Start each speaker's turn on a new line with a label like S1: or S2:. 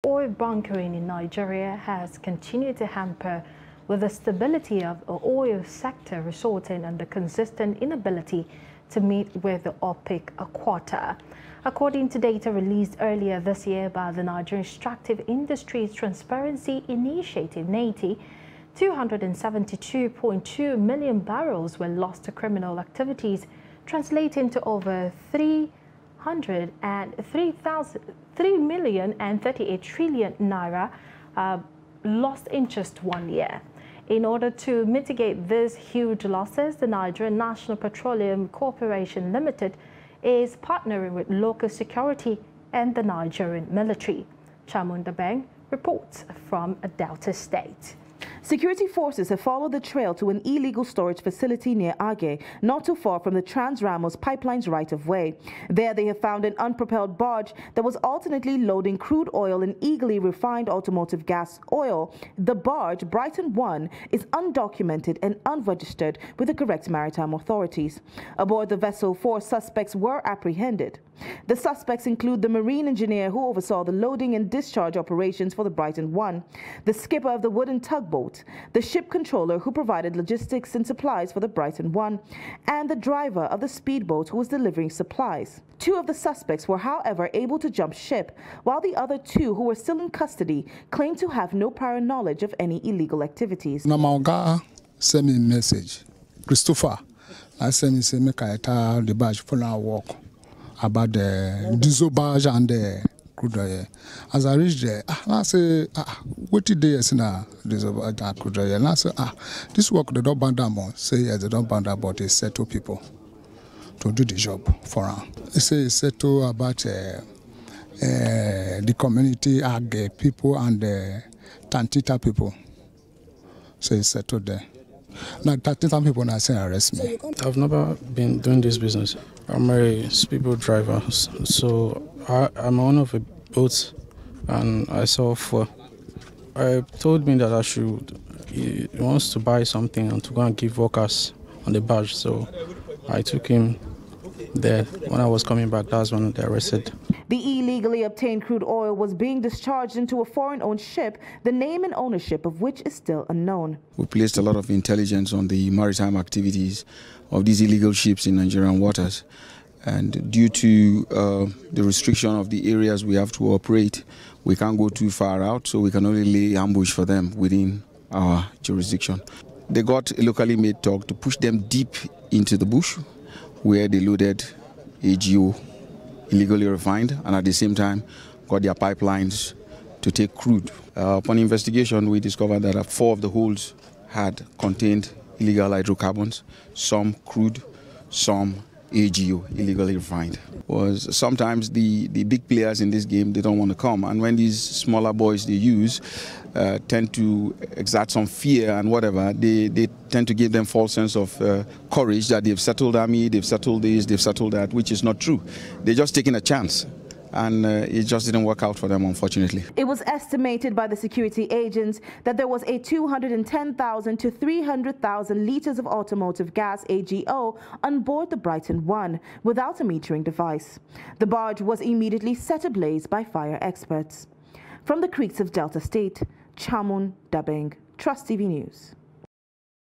S1: Oil bunkering in Nigeria has continued to hamper with the stability of the oil sector, resulting in the consistent inability to meet with the OPEC quota. According to data released earlier this year by the Nigerian Extractive Industries Transparency Initiative, NATI, 272.2 million barrels were lost to criminal activities, translating to over 3,038 trillion naira lost in just 1 year. In order to mitigate these huge losses, the Nigerian National Petroleum Corporation Limited is partnering with local security and the Nigerian military. Chamunda Beng reports from Delta State.
S2: Security forces have followed the trail to an illegal storage facility near Age, not too far from the Trans-Ramos pipeline's right-of-way. There they have found an unpropelled barge that was alternately loading crude oil and illegally refined automotive gas oil. The barge, Brighton 1, is undocumented and unregistered with the correct maritime authorities. Aboard the vessel, 4 suspects were apprehended. The suspects include the marine engineer who oversaw the loading and discharge operations for the Brighton 1, the skipper of the wooden tugboat, the ship controller who provided logistics and supplies for the Brighton 1, and the driver of the speedboat who was delivering supplies. 2 of the suspects were, however, able to jump ship, while the other 2 who were still in custody claimed to have no prior knowledge of any illegal activities.
S3: Namauga sent me a message. Christopher, I sent me say make I tell the barge for our walk about the diesel barge and the crude oil. As I reached there, I say, what did they say now? Diesel barge and crude oil. And I say, this work they don't band them on. Say yes, they don't band them, but they settle people to do the job for them. They say it's settle about the community, Ag people and the Tantita people. So it's settled there. Now, Tantita people now say arrest me.
S4: I've never been doing this business. I'm a speedboat driver, so I'm on of a boat, and I saw 4. I told me that he wants to buy something and to go and give workers on the barge, so I took him there. When I was coming back, that's when they arrested.
S2: The illegally obtained crude oil was being discharged into a foreign-owned ship, the name and ownership of which is still unknown.
S5: We placed a lot of intelligence on the maritime activities of these illegal ships in Nigerian waters. And due to the restriction of the areas we have to operate, we can't go too far out, so we can only lay ambush for them within our jurisdiction. They got a locally made tug to push them deep into the bush, where they loaded AGO, illegally refined, and at the same time got their pipelines to take crude. Upon investigation, we discovered that 4 of the holds had contained illegal hydrocarbons, some crude, some AGO, illegally refined. Was sometimes the big players in this game, they don't want to come, and when these smaller boys they use tend to exert some fear and whatever, they tend to give them false sense of courage that they've settled army, they've settled this, they've settled that, which is not true. They're just taking a chance. And it just didn't work out for them, unfortunately.
S2: It was estimated by the security agents that there was a 210,000 to 300,000 liters of automotive gas, AGO, on board the Brighton 1 without a metering device. The barge was immediately set ablaze by fire experts. From the creeks of Delta State, Chamunda Beng, Trust TV News.